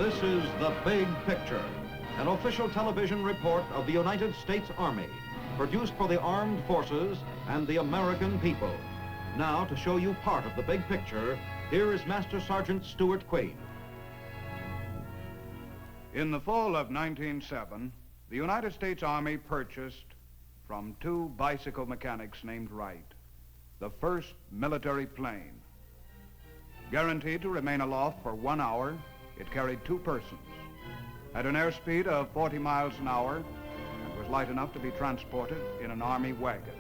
This is The Big Picture, an official television report of the United States Army, produced for the armed forces and the American people. Now, to show you part of the big picture, here is Master Sergeant Stuart Quaid. In the fall of 1907, the United States Army purchased from two bicycle mechanics named Wright the first military plane. Guaranteed to remain aloft for 1 hour, it carried 2 persons, had an airspeed of 40 miles an hour, and was light enough to be transported in an Army wagon.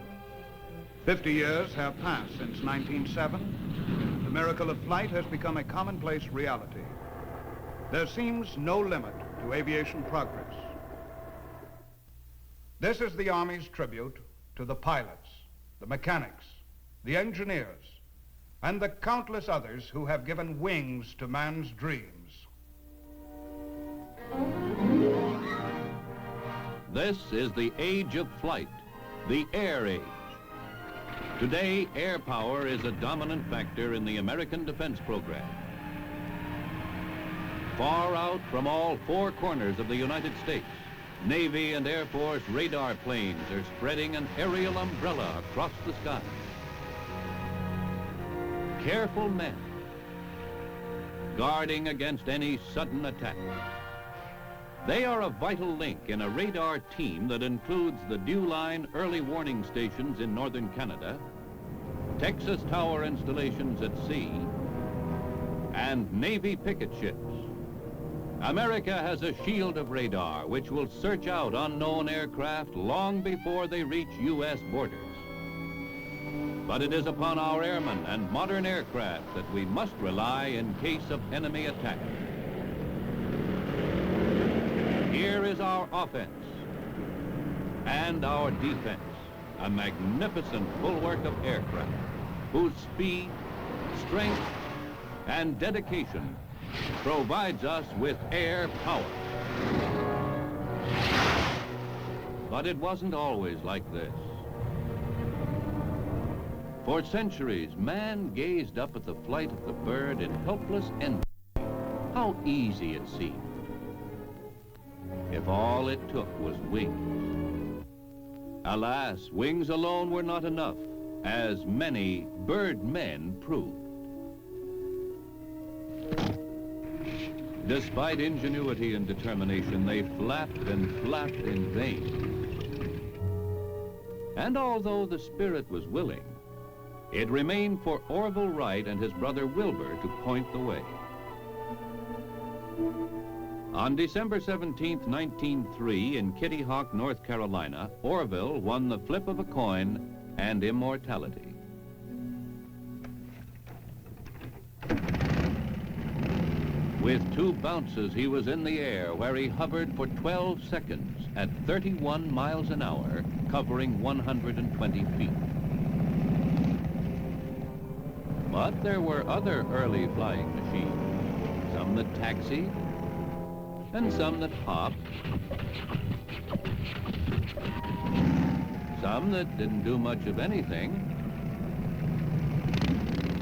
50 years have passed since 1907. The miracle of flight has become a commonplace reality. There seems no limit to aviation progress. This is the Army's tribute to the pilots, the mechanics, the engineers, and the countless others who have given wings to man's dreams. This is the age of flight, the air age. Today, air power is a dominant factor in the American defense program. Far out from all 4 corners of the United States, Navy and Air Force radar planes are spreading an aerial umbrella across the sky. Careful men, guarding against any sudden attack. They are a vital link in a radar team that includes the Dewline early warning stations in northern Canada, Texas tower installations at sea, and Navy picket ships. America has a shield of radar which will search out unknown aircraft long before they reach U.S. borders. But it is upon our airmen and modern aircraft that we must rely in case of enemy attack. Here is our offense and our defense, a magnificent bulwark of aircraft whose speed, strength, and dedication provides us with air power. But it wasn't always like this. For centuries, man gazed up at the flight of the bird in helpless envy. How easy it seemed, if all it took was wings. Alas, wings alone were not enough, as many bird men proved. Despite ingenuity and determination, they flapped and flapped in vain. And although the spirit was willing, it remained for Orville Wright and his brother Wilbur to point the way. On December 17, 1903, in Kitty Hawk, North Carolina, Orville won the flip of a coin and immortality. With 2 bounces, he was in the air, where he hovered for 12 seconds at 31 miles an hour, covering 120 feet. But there were other early flying machines, some that taxied, and some that hopped, some that didn't do much of anything,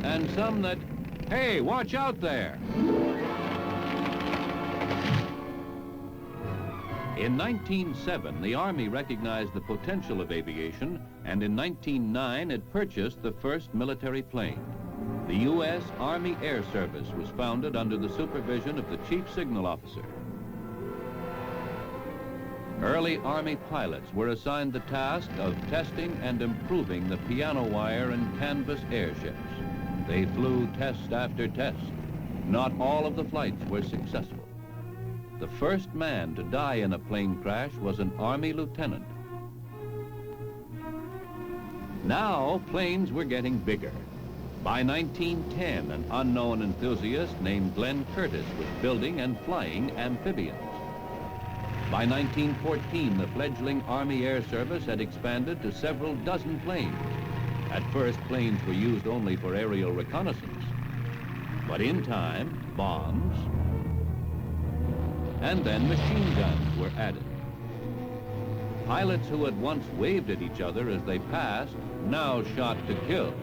and some that, hey, watch out there! In 1907, the Army recognized the potential of aviation, and in 1909, it purchased the first military plane. The U.S. Army Air Service was founded under the supervision of the Chief Signal Officer. Early Army pilots were assigned the task of testing and improving the piano wire and canvas airships. They flew test after test. Not all of the flights were successful. The first man to die in a plane crash was an Army lieutenant. Now, planes were getting bigger. By 1910, an unknown enthusiast named Glenn Curtis was building and flying amphibians. By 1914, the fledgling Army Air Service had expanded to several dozen planes. At first, planes were used only for aerial reconnaissance. But in time, bombs, and then machine guns were added. Pilots who had once waved at each other as they passed now shot to kill.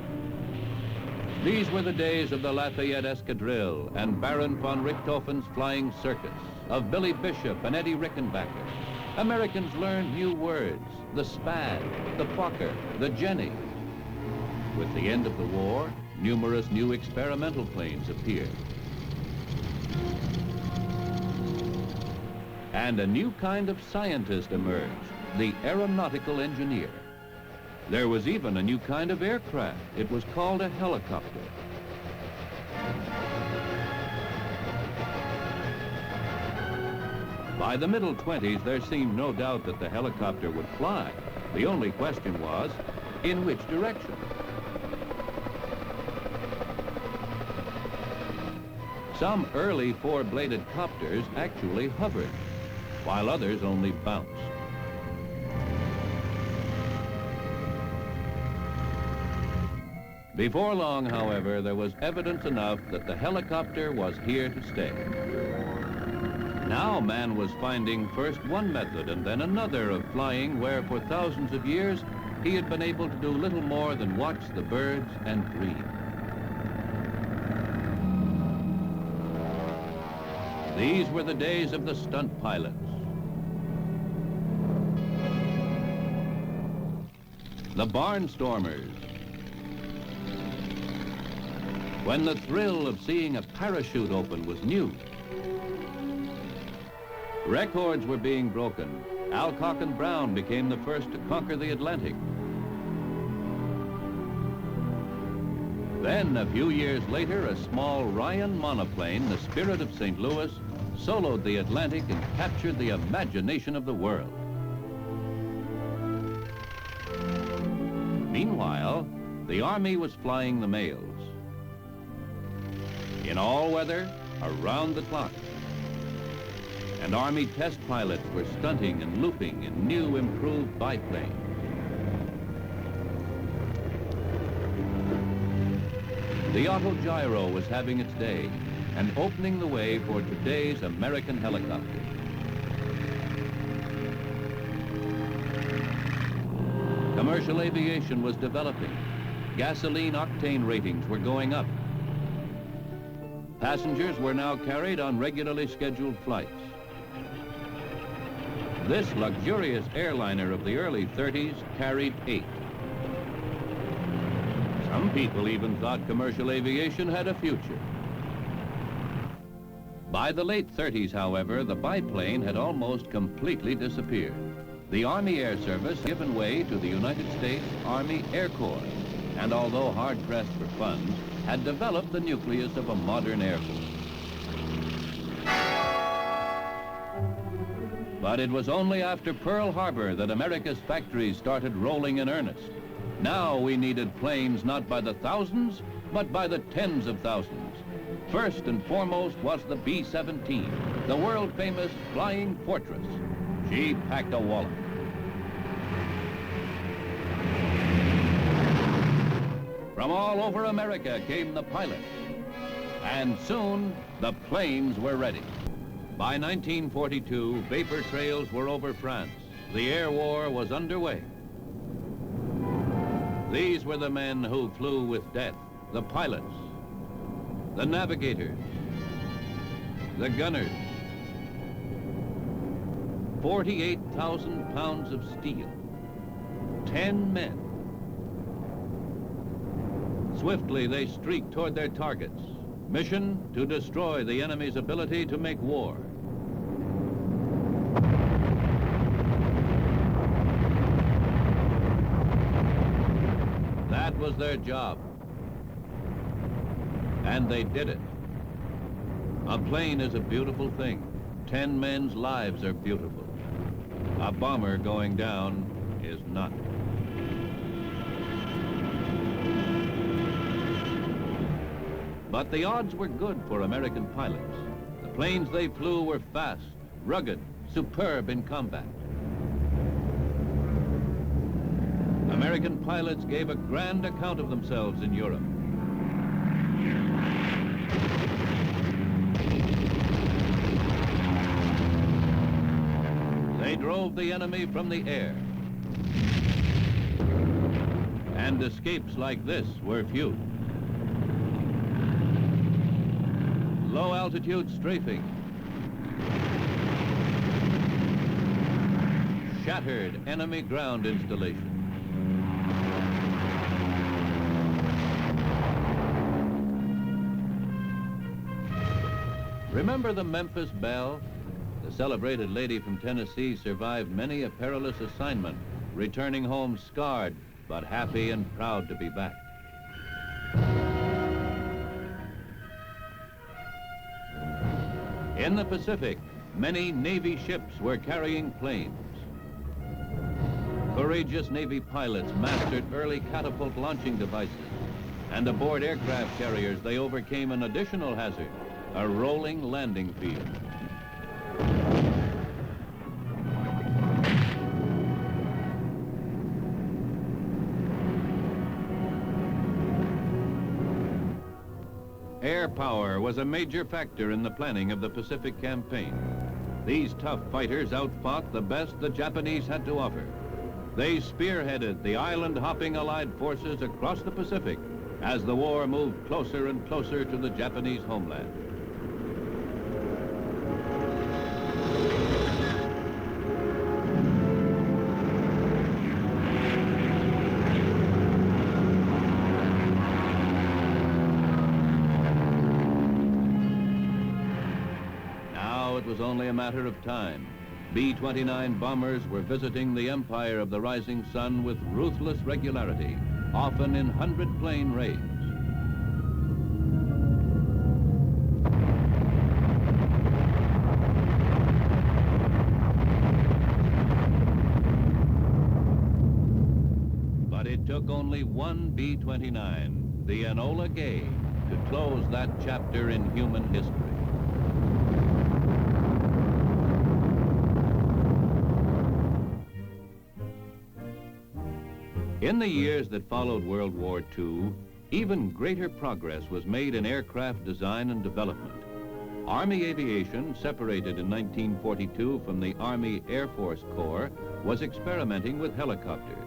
These were the days of the Lafayette Escadrille and Baron von Richthofen's Flying Circus, of Billy Bishop and Eddie Rickenbacker. Americans learned new words, the Spad, the Fokker, the Jenny. With the end of the war, numerous new experimental planes appeared. And a new kind of scientist emerged, the aeronautical engineer. There was even a new kind of aircraft. It was called a helicopter. By the middle 20s, there seemed no doubt that the helicopter would fly. The only question was, in which direction? Some early four-bladed copters actually hovered, while others only bounced. Before long, however, there was evidence enough that the helicopter was here to stay. Now man was finding first one method and then another of flying where for thousands of years he had been able to do little more than watch the birds and dream. These were the days of the stunt pilots. The barnstormers. When the thrill of seeing a parachute open was new. Records were being broken. Alcock and Brown became the first to conquer the Atlantic. Then, a few years later, a small Ryan monoplane, the Spirit of St. Louis, soloed the Atlantic and captured the imagination of the world. Meanwhile, the Army was flying the males. In all weather, around the clock. And Army test pilots were stunting and looping in new, improved biplanes. The autogyro was having its day and opening the way for today's American helicopter. Commercial aviation was developing. Gasoline octane ratings were going up. Passengers were now carried on regularly scheduled flights. This luxurious airliner of the early 30s carried 8. Some people even thought commercial aviation had a future. By the late 30s, however, the biplane had almost completely disappeared. The Army Air Service had given way to the United States Army Air Corps, and although hard-pressed for funds, had developed the nucleus of a modern Air Force. But it was only after Pearl Harbor that America's factories started rolling in earnest. Now we needed planes not by the thousands, but by the tens of thousands. First and foremost was the B-17, the world-famous Flying Fortress. She packed a wallop. From all over America came the pilots, and soon the planes were ready. By 1942, vapor trails were over France. The air war was underway. These were the men who flew with death, the pilots, the navigators, the gunners. 48,000 pounds of steel, 10 men. Swiftly, they streaked toward their targets. Mission, to destroy the enemy's ability to make war. That was their job. And they did it. A plane is a beautiful thing. 10 men's lives are beautiful. A bomber going down is not. But the odds were good for American pilots. The planes they flew were fast, rugged, superb in combat. American pilots gave a grand account of themselves in Europe. They drove the enemy from the air. And escapes like this were few. low-altitude strafing. Shattered enemy ground installation. Remember the Memphis Belle? The celebrated lady from Tennessee survived many a perilous assignment, returning home scarred, but happy and proud to be back. In the Pacific, many Navy ships were carrying planes. Courageous Navy pilots mastered early catapult launching devices, and aboard aircraft carriers they overcame an additional hazard, a rolling landing field. Air power was a major factor in the planning of the Pacific campaign. These tough fighters outfought the best the Japanese had to offer. They spearheaded the island-hopping Allied forces across the Pacific as the war moved closer and closer to the Japanese homeland. Now it was only a matter of time. B-29 bombers were visiting the empire of the rising sun with ruthless regularity, often in 100-plane raids. But it took only one B-29, the Enola Gay, to close that chapter in human history. In the years that followed World War II, even greater progress was made in aircraft design and development. Army Aviation, separated in 1942 from the Army Air Force Corps, was experimenting with helicopters.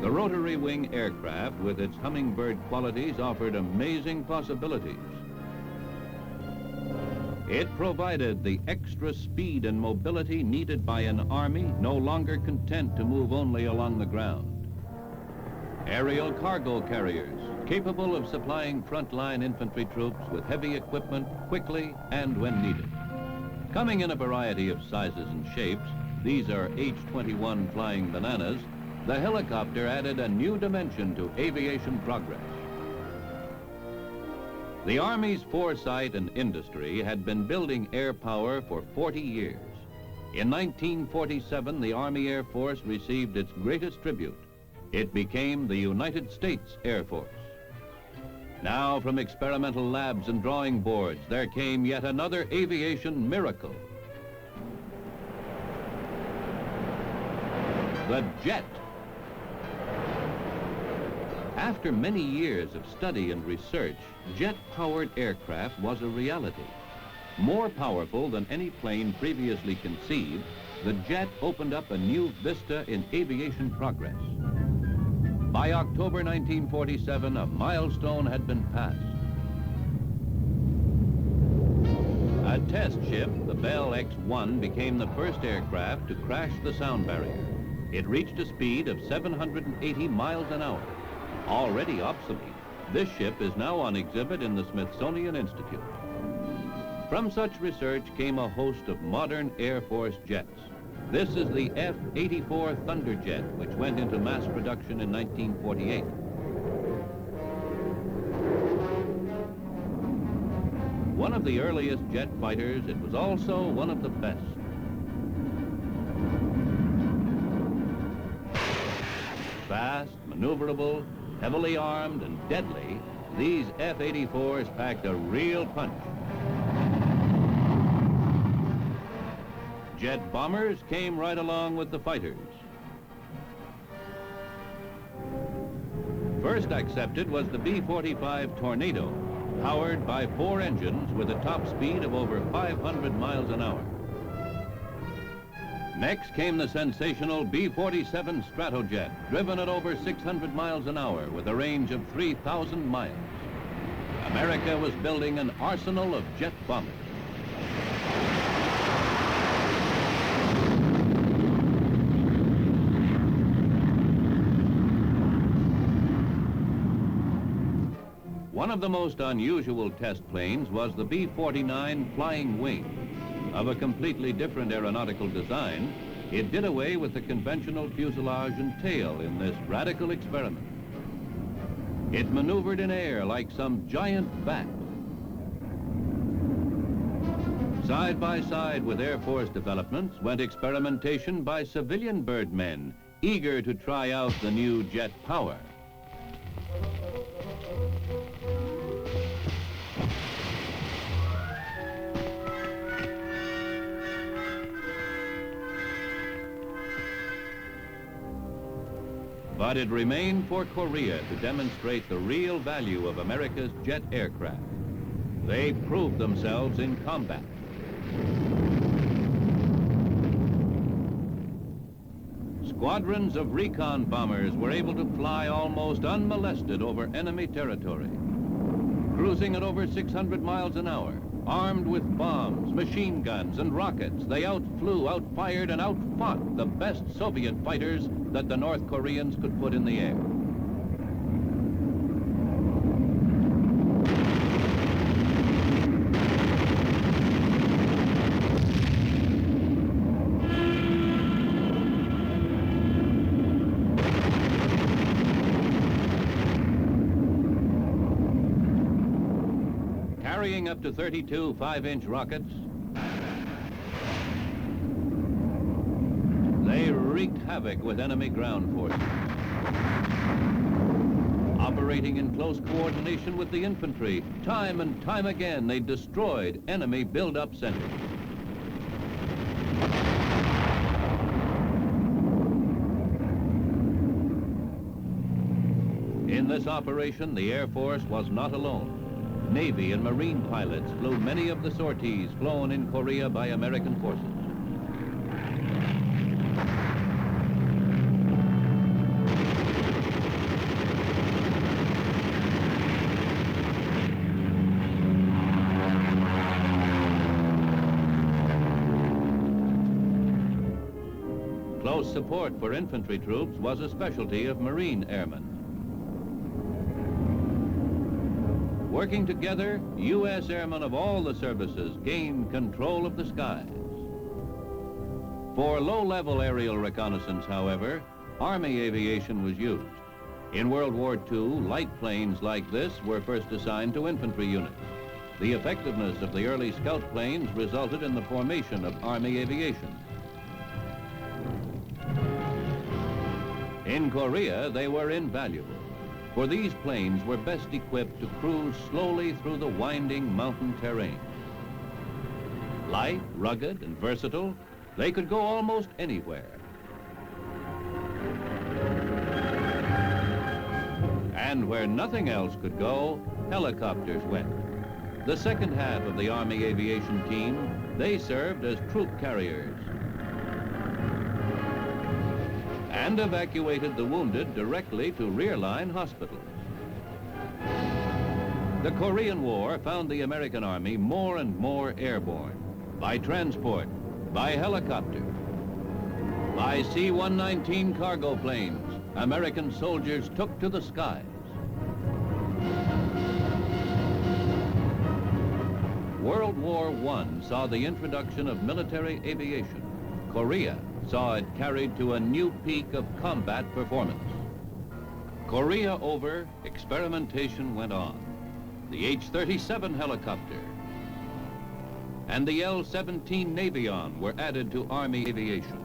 The rotary wing aircraft, with its hummingbird qualities, offered amazing possibilities. It provided the extra speed and mobility needed by an army no longer content to move only along the ground. Aerial cargo carriers, capable of supplying frontline infantry troops with heavy equipment quickly and when needed. Coming in a variety of sizes and shapes, these are H-21 flying bananas, the helicopter added a new dimension to aviation progress. The Army's foresight and industry had been building air power for 40 years. In 1947, the Army Air Force received its greatest tribute. It became the United States Air Force. Now, from experimental labs and drawing boards, there came yet another aviation miracle. The jet. After many years of study and research, jet-powered aircraft was a reality. More powerful than any plane previously conceived, the jet opened up a new vista in aviation progress. By October 1947, a milestone had been passed. A test ship, the Bell X-1, became the first aircraft to crash the sound barrier. It reached a speed of 780 miles an hour. Already obsolete, this ship is now on exhibit in the Smithsonian Institute. From such research came a host of modern Air Force jets. This is the F-84 Thunderjet, which went into mass production in 1948. One of the earliest jet fighters, it was also one of the best. Fast, maneuverable, heavily armed and deadly, these F-84s packed a real punch. Jet bombers came right along with the fighters. First accepted was the B-45 Tornado, powered by 4 engines with a top speed of over 500 miles an hour. Next came the sensational B-47 Stratojet, driven at over 600 miles an hour with a range of 3,000 miles. America was building an arsenal of jet bombers. One of the most unusual test planes was the B-49 Flying Wing. Of a completely different aeronautical design, it did away with the conventional fuselage and tail in this radical experiment. It maneuvered in air like some giant bat. Side by side with Air Force developments went experimentation by civilian birdmen, eager to try out the new jet power. But it remained for Korea to demonstrate the real value of America's jet aircraft. They proved themselves in combat. Squadrons of recon bombers were able to fly almost unmolested over enemy territory. Cruising at over 600 miles an hour, armed with bombs, machine guns, and rockets, they outflew, outfired, and outfought the best Soviet fighters that the North Koreans could put in the air. Carrying up to 32 5-inch rockets, they wreaked havoc with enemy ground forces. Operating in close coordination with the infantry, time and time again, they destroyed enemy build-up centers. In this operation, the Air Force was not alone. Navy and Marine pilots flew many of the sorties flown in Korea by American forces. Close support for infantry troops was a specialty of Marine airmen. Working together, U.S. airmen of all the services gained control of the skies. For low-level aerial reconnaissance, however, Army aviation was used. In World War II, light planes like this were first assigned to infantry units. The effectiveness of the early scout planes resulted in the formation of Army aviation. In Korea, they were invaluable, for these planes were best equipped to cruise slowly through the winding mountain terrain. Light, rugged, and versatile, they could go almost anywhere. And where nothing else could go, helicopters went. The second half of the Army aviation team, they served as troop carriers and evacuated the wounded directly to rear-line hospitals. The Korean War found the American Army more and more airborne, by transport, by helicopter, by C-119 cargo planes. American soldiers took to the skies. World War I saw the introduction of military aviation. Korea saw it carried to a new peak of combat performance. Korea over, experimentation went on. The H-37 helicopter and the L-17 Navion were added to Army aviation.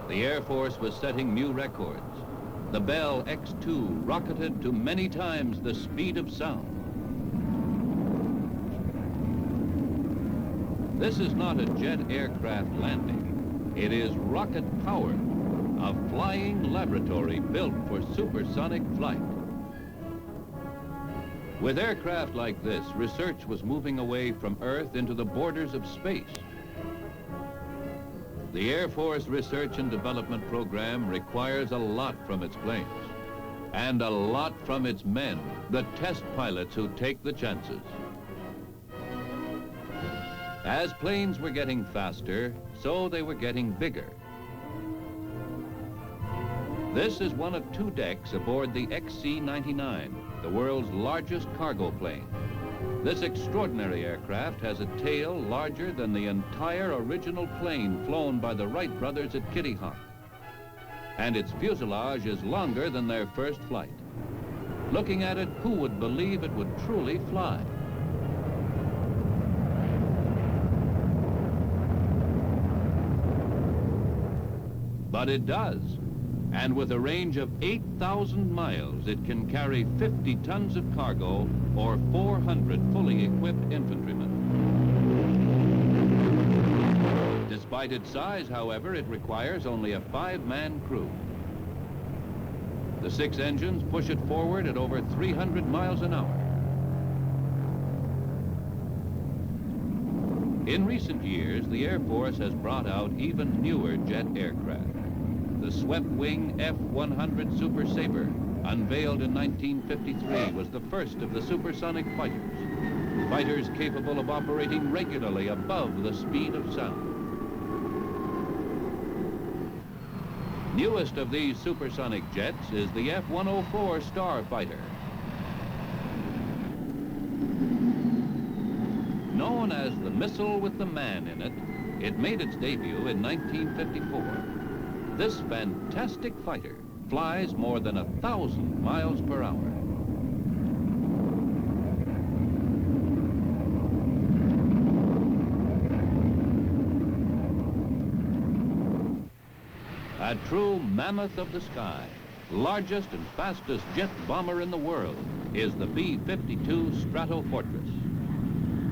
The Air Force was setting new records. The Bell X-2 rocketed to many times the speed of sound. This is not a jet aircraft landing. It is rocket power, a flying laboratory built for supersonic flight. With aircraft like this, research was moving away from Earth into the borders of space. The Air Force Research and Development Program requires a lot from its planes. and a lot from its men, the test pilots who take the chances. As planes were getting faster, so they were getting bigger. This is one of two decks aboard the XC-99, the world's largest cargo plane. This extraordinary aircraft has a tail larger than the entire original plane flown by the Wright brothers at Kitty Hawk. And its fuselage is longer than their first flight. Looking at it, who would believe it would truly fly? But it does. And with a range of 8,000 miles, it can carry 50 tons of cargo or 400 fully equipped infantrymen. Despite its size, however, it requires only a 5-man crew. The 6 engines push it forward at over 300 miles an hour. In recent years, the Air Force has brought out even newer jet aircraft. The swept-wing F-100 Super Sabre, unveiled in 1953, was the first of the supersonic fighters. Fighters capable of operating regularly above the speed of sound. Newest of these supersonic jets is the F-104 Starfighter. Known as the missile with the man in it, it made its debut in 1954. This fantastic fighter flies more than 1,000 miles per hour. A true mammoth of the sky, largest and fastest jet bomber in the world, is the B-52 Stratofortress.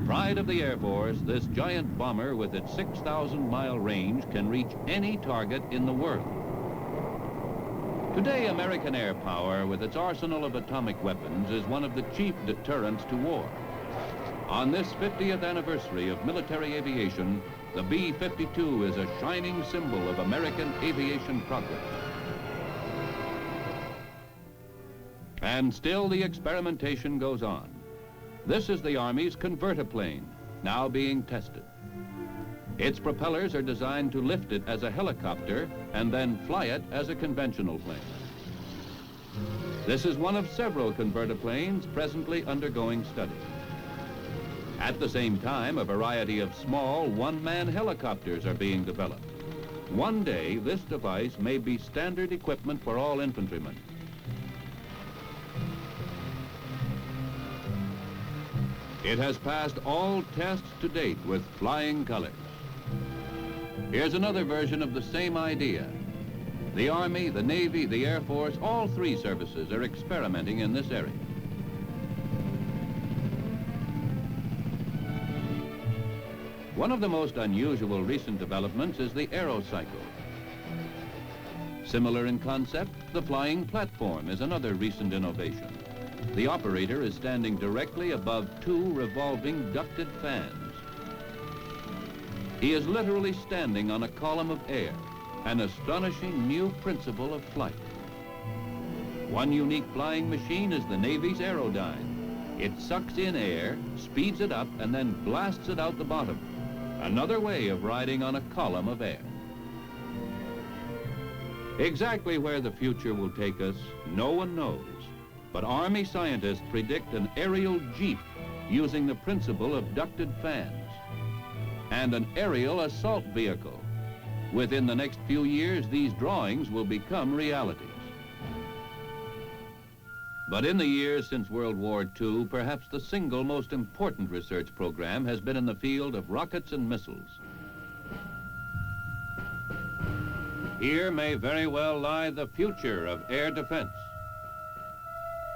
Pride of the Air Force, this giant bomber with its 6,000-mile range can reach any target in the world. Today, American air power, with its arsenal of atomic weapons, is one of the chief deterrents to war. On this 50th anniversary of military aviation, the B-52 is a shining symbol of American aviation progress. And still the experimentation goes on. This is the Army's converter plane, now being tested. Its propellers are designed to lift it as a helicopter and then fly it as a conventional plane. This is one of several converter planes presently undergoing study. At the same time, a variety of small one-man helicopters are being developed. One day, this device may be standard equipment for all infantrymen. It has passed all tests to date with flying colors. Here's another version of the same idea. The Army, the Navy, the Air Force, all three services are experimenting in this area. One of the most unusual recent developments is the aerocycle. Similar in concept, the flying platform is another recent innovation. The operator is standing directly above two revolving ducted fans. He is literally standing on a column of air, an astonishing new principle of flight. One unique flying machine is the Navy's Aerodyne. It sucks in air, speeds it up, and then blasts it out the bottom. Another way of riding on a column of air. Exactly where the future will take us, no one knows. But Army scientists predict an aerial jeep using the principle of ducted fans and an aerial assault vehicle. Within the next few years, these drawings will become realities. But in the years since World War II, perhaps the single most important research program has been in the field of rockets and missiles. Here may very well lie the future of air defense.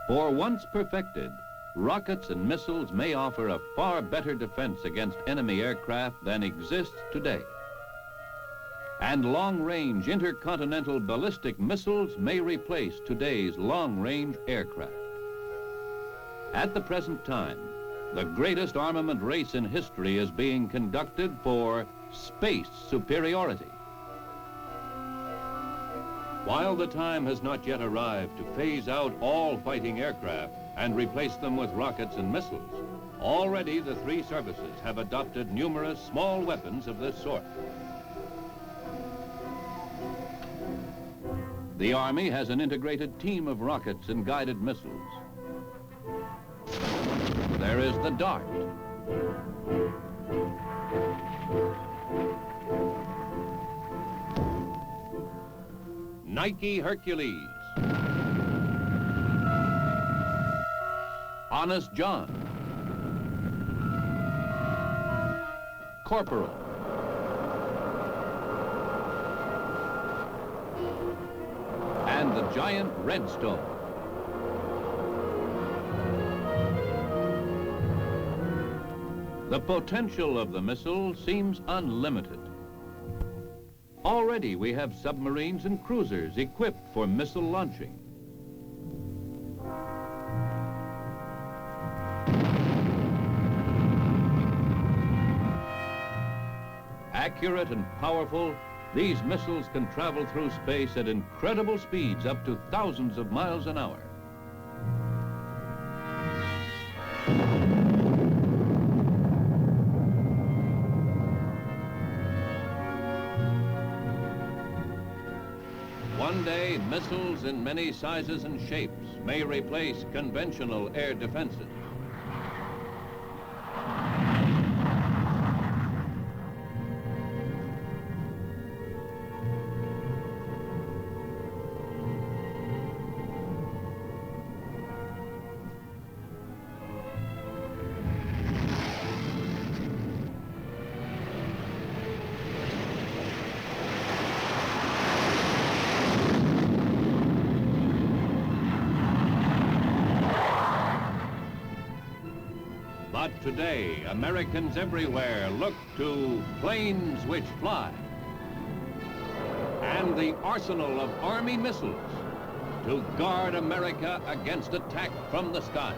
For once perfected, rockets and missiles may offer a far better defense against enemy aircraft than exists today. And long-range intercontinental ballistic missiles may replace today's long-range aircraft. At the present time, the greatest armament race in history is being conducted for space superiority. While the time has not yet arrived to phase out all fighting aircraft and replace them with rockets and missiles, already the three services have adopted numerous small weapons of this sort. The Army has an integrated team of rockets and guided missiles. There is the Dart. Nike Hercules. Honest John. Corporal. And the giant Redstone. The potential of the missile seems unlimited. Already we have submarines and cruisers equipped for missile launching. Accurate and powerful, these missiles can travel through space at incredible speeds up to thousands of miles an hour. One day, missiles in many sizes and shapes may replace conventional air defenses. But today, Americans everywhere look to planes which fly and the arsenal of Army missiles to guard America against attack from the sky.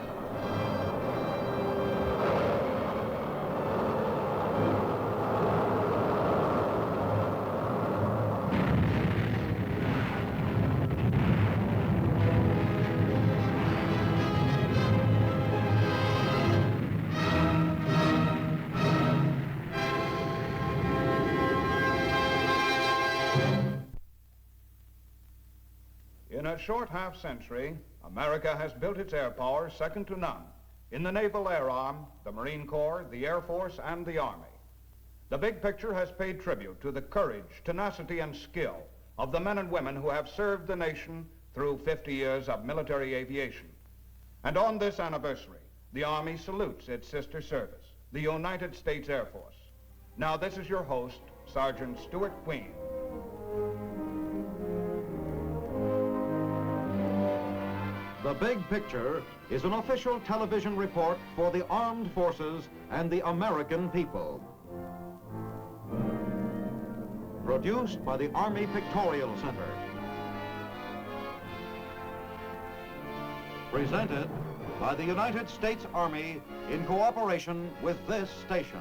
In a short half-century, America has built its air power second to none in the Naval Air Arm, the Marine Corps, the Air Force, and the Army. The big picture has paid tribute to the courage, tenacity, and skill of the men and women who have served the nation through 50 years of military aviation. And on this anniversary, the Army salutes its sister service, the United States Air Force. Now, this is your host, Sergeant Stuart Queen. The Big Picture is an official television report for the armed forces and the American people. Produced by the Army Pictorial Center. Presented by the United States Army in cooperation with this station.